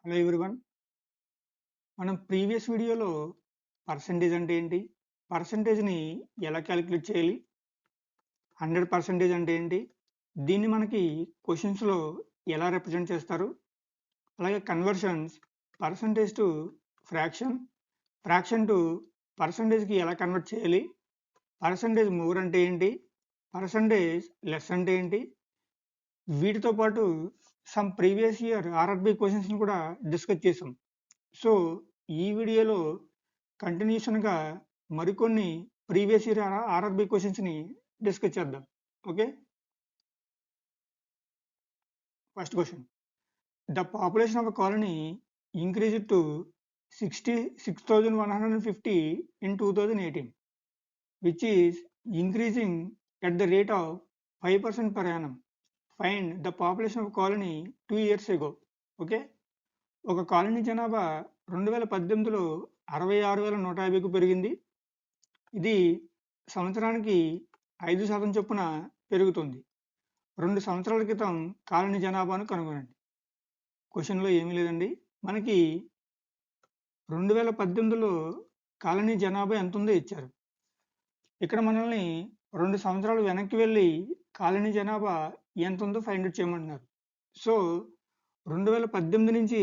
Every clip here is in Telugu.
Hello everyone. మనం ప్రీవియస్ వీడియోలో పర్సంటేజ్ అంటే ఏంటి, పర్సంటేజ్ని ఎలా క్యాలిక్యులేట్ చేయాలి, 100% అంటే ఏంటి, దీన్ని మనకి క్వశ్చన్స్లో ఎలా రిప్రజెంట్ చేస్తారు, అలాగే conversions, percentage to fraction, fraction to పర్సంటేజ్కి ఎలా కన్వర్ట్ చేయాలి, పర్సంటేజ్ మోర్ అంటే ఏంటి, పర్సంటేజ్ లెస్ అంటే ఏంటి, వీటితో పాటు సమ్ ప్రీవియస్ ఇయర్ ఆర్ఆర్బి క్వశ్చన్స్ని కూడా డిస్కస్ చేసాం. సో ఈ వీడియోలో కంటిన్యూషన్గా మరికొన్ని ప్రీవియస్ ఇయర్ ఆర్ఆర్బి క్వశ్చన్స్ని డిస్కస్ చేద్దాం. Okay, first question. The population of a colony increased to 66,150 in 2018, which is increasing at the rate of 5% per annum. Find the population of colony 2 years ago. Okay, ఒక కాలనీ జనాభా 2018లో 66,150కు పెరిగింది. ఇది సంవత్సరానికి 5% చొప్పున పెరుగుతుంది. 2 సంవత్సరాల క్రితం కాలనీ జనాభాను కనుగొనండి. క్వశ్చన్లో ఏమీ లేదండి, మనకి 2018లో కాలనీ జనాభా ఎంత ఉందో ఇచ్చారు. ఇక్కడ మనల్ని 2 సంవత్సరాలు వెనక్కి వెళ్ళి కాలనీ జనాభా ఎంత ఉందో ఫైండ్ అవుట్ చేయమంటున్నారు. సో 2018 నుంచి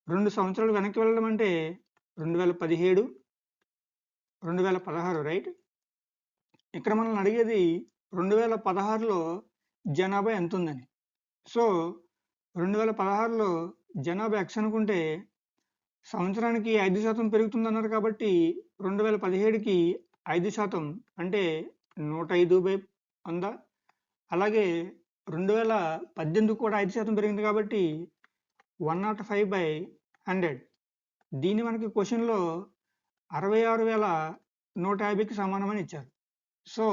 2 సంవత్సరాలు వెనక్కి వెళ్ళడం అంటే 2017, 2016, రైట్. ఇక్కడ మనల్ని అడిగేది 2016లో జనాభా ఎంత ఉందని. సో 2016లో జనాభా ఎక్స్ అనుకుంటే సంవత్సరానికి 5% పెరుగుతుందన్నారు కాబట్టి 2017కి 5% అంటే 105/100. అలాగే 2018 కూడా 5% పెరిగింది కాబట్టి 105/100. దీన్ని మనకి క్వశ్చన్లో 66,150కి సమానమని ఇచ్చారు. సో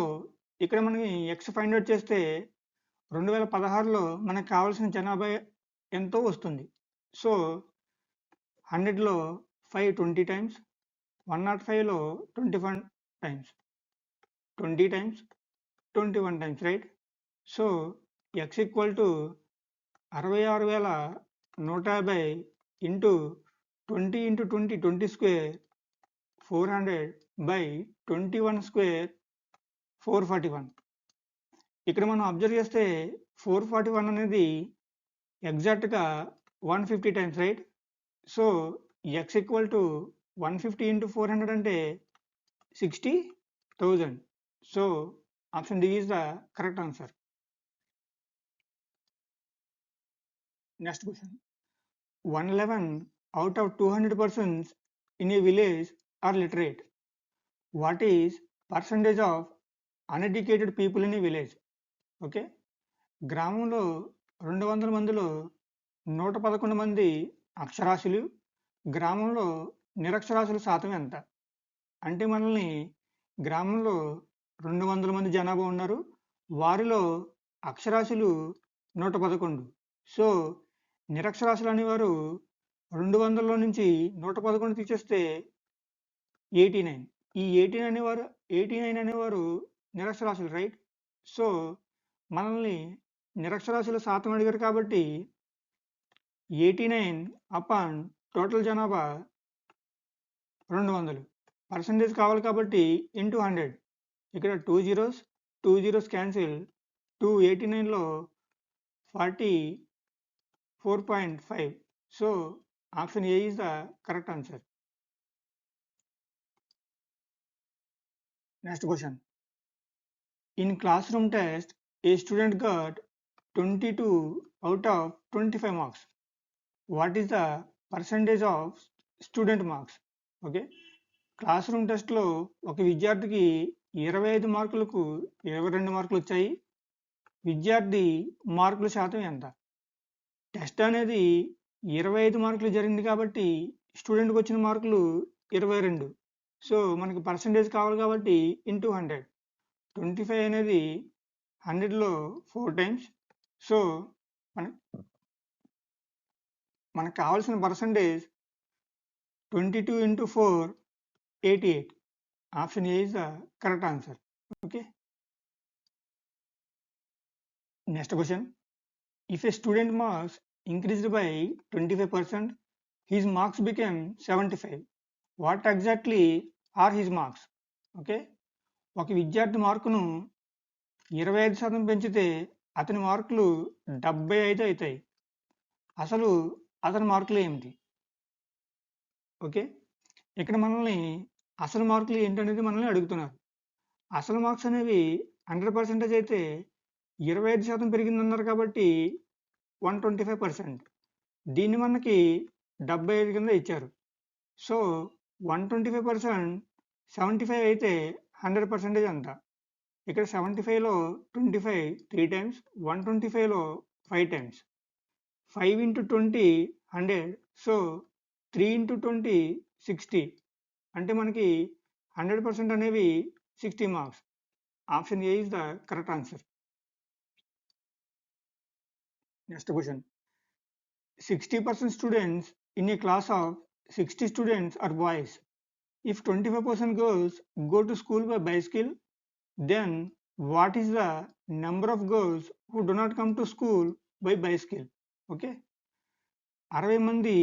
ఇక్కడ మనకి ఎక్స్ ఫైండ్ అవుట్ చేస్తే 2016లో మనకు కావాల్సిన జనాభా ఎంతో వస్తుంది. సో 100లో 5 20 టైమ్స్, 105లో 21 times, 20 times, 21 times, right. So x equal to 66,150 into 20 × 20 20 square 400/21 square 441. ఇక్కడ మనం అబ్జర్వ్ చేస్తే 441 అనేది ఎగ్జాక్ట్గా 150 times, right. So x equal to 150 × 400 అంటే 60,000. So option D is the correct answer. Next question. 111 out of 200 persons in a village are literate. What is percentage of uneducated people in a village? Okay, గ్రామంలో 200 మందిలో 111 మంది అక్షరాస్యులు, గ్రామంలో నిరక్షరాస్యుల శాతం ఎంత? అంటే మనల్ని గ్రామంలో 200 మంది జనాభా ఉన్నారు, వారిలో అక్షరాస్యులు 111. సో నిరక్షరాస్యులు అనేవారు 200లో నుంచి 111 తీసేస్తే 89. ఈ 89 అనేవారు నిరక్షరాస్యులు, రైట్. సో మనల్ని నిరక్షరాస్యుల శాతం అడిగారు కాబట్టి 89 అపాన్ టోటల్ జనాభా 200. పర్సంటేజ్ కావాలి కాబట్టి ఇంటూ 100. ఇక్కడ 2 zeros క్యాన్సిల్. 289లో 44.5. So option A is the correct answer. Next question. In classroom test a student got 22 out of 25 marks. What is the percentage of student marks? Okay, classroom టెస్ట్లో ఒక విద్యార్థికి 25 మార్కులకు 22 మార్కులు వచ్చాయి. విద్యార్థి మార్కుల శాతం ఎంత? టెస్ట్ అనేది 25 మార్కులు జరిగింది కాబట్టి స్టూడెంట్కి వచ్చిన మార్కులు 22. సో మనకి పర్సంటేజ్ కావాలి కాబట్టి ఇంటూ 100. 25 అనేది 100లో 4 టైమ్స్. సో మనకు కావాల్సిన percentage 22 × 4 88. Option A is the correct answer. Okay, next question. If A student marks increased by 25%, his marks became 75. What exactly are his marks? Okay, ఒక విద్యార్థి మార్కును 25% పెంచితే అతని మార్కులు 75 అవుతాయి. అసలు అతని మార్కులు ఏమిటి? ఓకే, ఇక్కడ మనల్ని అసలు మార్కులు ఏంటనేది మనల్ని అడుగుతున్నారు. అసలు మార్క్స్ అనేవి 100% అయితే 25% పెరిగిందన్నారు కాబట్టి 125%. దీన్ని మనకి 75 కింద ఇచ్చారు. సో 125% 75 అయితే 100% ఎంత? ఇక్కడ 75లో 25 3 టైమ్స్, 125లో 5 టైమ్స్. 5 into 20 100. సో 3 into 20 60. అంటే మనకి 100% అనేవి 60 marks. Option A is the correct answer. Next question. 60% students in a class of 60 students are boys. If 25% girls go to school by bicycle, then what is the number of girls who do not come to school by bicycle? Okay, 60 మంది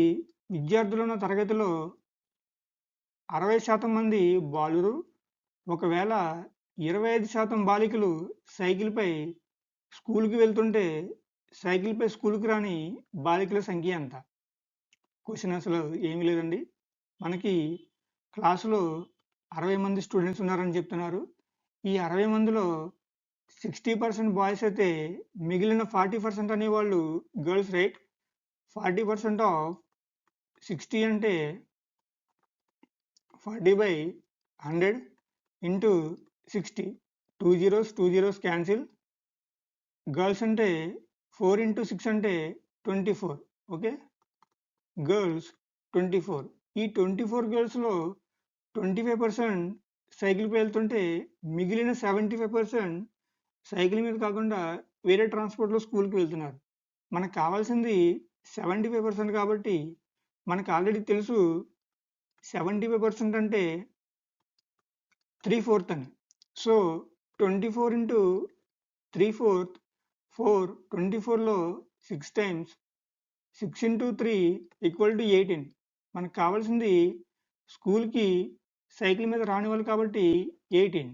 విద్యార్థులున్న తరగతిలో 60% మంది బాలురు, ఒకవేళ 25% బాలికలు సైకిల్పై స్కూల్కి వెళ్తుంటే సైకిల్పై స్కూల్కి రాని బాలికల సంఖ్య ఎంత? క్వశ్చన్ అసలు ఏమీ లేదండి. మనకి క్లాసులో 60 మంది స్టూడెంట్స్ ఉన్నారని చెప్తున్నారు. ఈ 60 మందిలో 60% బాయ్స్ అయితే మిగిలిన 40% అనేవాళ్ళు గర్ల్స్, రైట్? 40% ఆఫ్ 60 అంటే 40/100 ఇంటూ 60. 2 zeros cancel. గర్ల్స్ అంటే 4 into 6 అంటే 24. Okay, girls 24. ఈ 24 గర్ల్స్లో 25% సైకిల్పై వెళ్తుంటే మిగిలిన 75% సైకిల్ మీద కాకుండా వేరే ట్రాన్స్పోర్ట్లో స్కూల్కి వెళ్తున్నారు. మనకు కావాల్సింది 75% కాబట్టి మనకు ఆల్రెడీ తెలుసు 75% అంటే 3/4 అని. So 24 into 3/4 4. 24లో 6 times, 6 into 3 = 18. మనకు కావాల్సింది స్కూల్కి సైకిల్ మీద రాని వాళ్ళు కాబట్టి 18.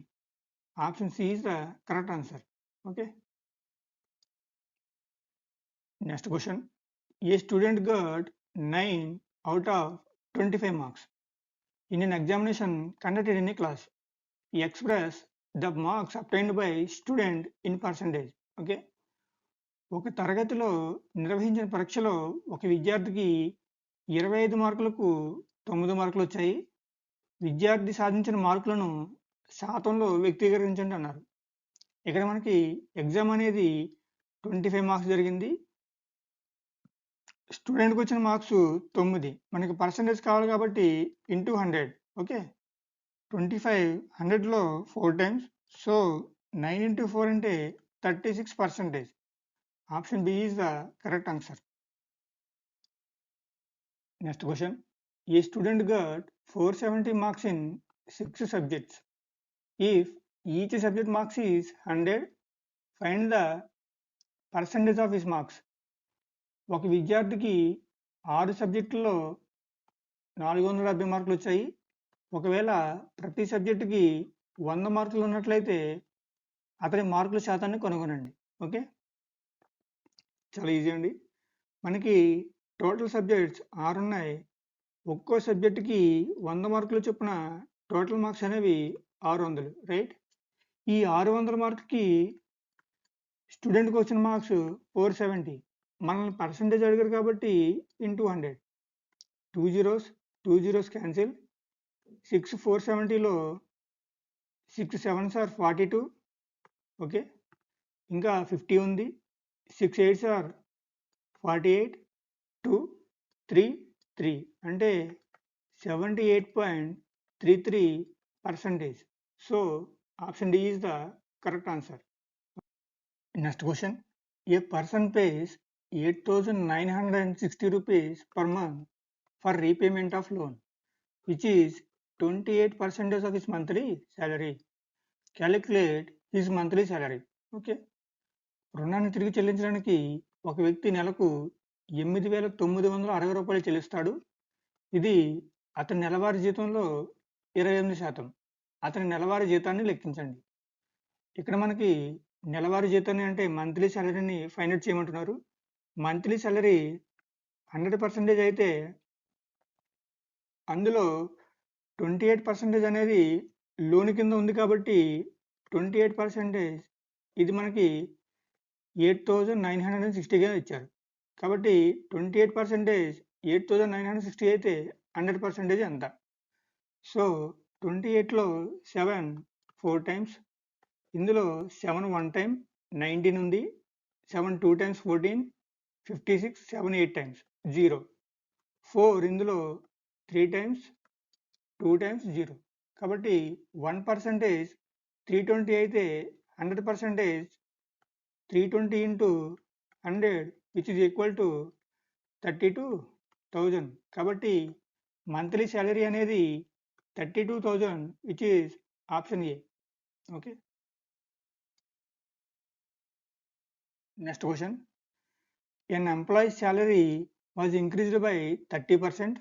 Option C is the correct answer. Okay, next question. A student got 9 out of 25 marks in an examination conducted in a class. Express the marks obtained by student in percentage. Okay, ఒక తరగతిలో నిర్వహించిన పరీక్షలో ఒక విద్యార్థికి 25 మార్కులకు 9 మార్కులు వచ్చాయి. విద్యార్థి సాధించిన మార్కులను శాతంలో వ్యక్తీకరించండి అన్నారు. ఇక్కడ మనకి ఎగ్జామ్ అనేది 25 మార్క్స్ జరిగింది. స్టూడెంట్కి వచ్చిన మార్క్స్ 9. మనకి పర్సంటేజ్ కావాలి కాబట్టి ఇంటూ 100. ఓకే, 25 100లో 4 టైమ్స్. సో 9 into 4 అంటే 36%. Option B is the correct answer. Next question. A student got 470 marks in 6 subjects. If each subject marks is 100, find the percentage of his marks. ఒక విద్యార్థికి 6 సబ్జెక్టుల్లో 470 మార్కులు వచ్చాయి. ఒకవేళ ప్రతి సబ్జెక్టుకి 100 మార్కులు ఉన్నట్లయితే అతని మార్కుల శాతాన్ని కనుగొనండి. ఓకే, చాలా ఈజీ అండి. మనకి టోటల్ సబ్జెక్ట్స్ 6 ఉన్నాయి. ఒక్కో సబ్జెక్టుకి 100 మార్కులు చొప్పున టోటల్ మార్క్స్ అనేవి 600, రైట్? ఈ 600 మార్కుకి స్టూడెంట్కి వచ్చిన మార్క్స్ 470. మనల్ని పర్సంటేజ్ అడిగారు కాబట్టి into 100. 2 zeros cancel. 6 470లో 6 7s are 42. Okay, ఇంకా 50 ఉంది. 6 8s are 48. 2 3 3 అంటే 78.33%. So option D is the correct answer. Next question. A person pays 8,960 rupees per month for repayment of loan, which is 28% of his monthly salary. Calculate his monthly salary. Okay, రుణాన్ని తిరిగి చెల్లించడానికి ఒక వ్యక్తి నెలకు 8,960 రూపాయలు చెల్లిస్తాడు. ఇది అతని నెలవారీ జీతంలో 28%. అతని నెలవారీ జీతాన్ని లెక్కించండి. ఇక్కడ మనకి నెలవారీ జీతాన్ని అంటే మంత్లీ సాలరీని ఫైండ్ అవుట్ చేయమంటున్నారు. మంత్లీ సాలరీ 100% అయితే అందులో 28% అనేది లోన్ కింద ఉంది కాబట్టి 28% ఇది మనకి 8,960గా ఇచ్చారు. కాబట్టి 28% 8,960 అయితే 100% ఎంత? సో 28లో 7 4 టైమ్స్, ఇందులో 7 1 టైమ్ 19 ఉంది, 7 2 టైమ్స్ 14 56, 7 8 టైమ్స్ 0, 4 ఇందులో 3 టైమ్స్ 2 టైమ్స్ 0. కాబట్టి 1% 320 అయితే 100% 320 into 100 which is equal to 32,000. కాబట్టి మంత్లీ సాలరీ అనేది 32,000 which is option A. Okay, next question. An employee's salary was increased by 30%,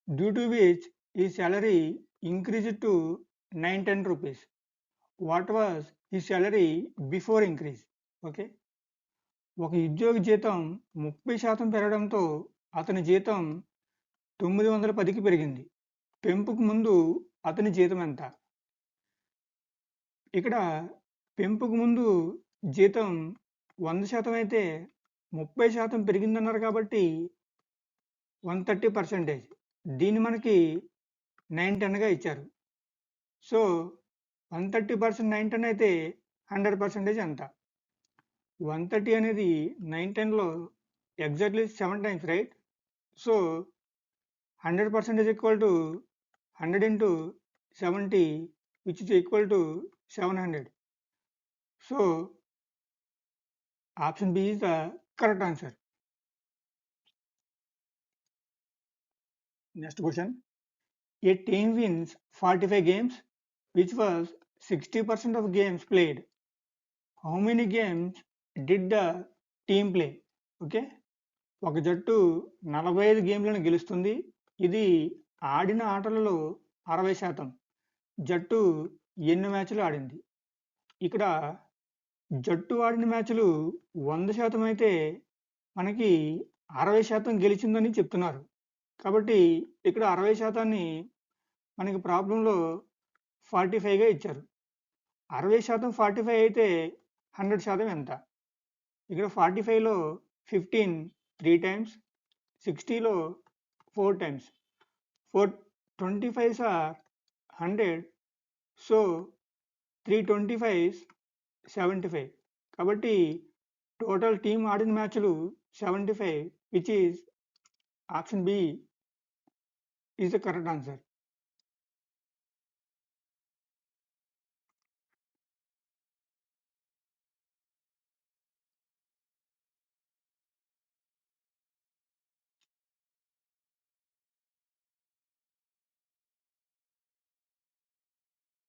due to which his salary increased to 910 rupees. What was his salary before increase? Okay, ఒక ఉద్యోగి జీతం 30% పెరగడంతో అతని జీతం 910కి పెరిగింది. పెంపుకు ముందు అతని జీతం ఎంత? ఇక్కడ పెంపుకు ముందు జీతం 100% అయితే 30% పెరిగిందన్నారు కాబట్టి 130%. దీన్ని మనకి 910గా ఇచ్చారు. సో 130% 910 అయితే 100% ఎంత? 130 అనేది 910లో exactly 7 times, right? So 100% is equal to 100 into 70 which is equal to 700. So option B is the correct answer. Next question. A team wins 45 games, which was 60% of games played. How many games did the team play? Okay, ఒక జట్టు 45 గేమ్లను గెలుస్తుంది. ఇది ఆడిన ఆటలలో 60%. జట్టు ఎన్ని మ్యాచ్లు ఆడింది? ఇక్కడ జట్టు ఆడిన మ్యాచ్లు 100% అయితే మనకి 60% గెలిచిందని చెప్తున్నారు. కాబట్టి ఇక్కడ 60%ని మనకి ప్రాబ్లంలో 45గా ఇచ్చారు. 60% 45 అయితే 100% ఎంత? ఇక్కడ 45లో 15 3 టైమ్స్, 60లో 4 టైమ్స్, 4 25s are 100. సో 325 75. కాబట్టి టోటల్ టీం ఆడిన మ్యాచ్లు 75 which is option B is the correct answer.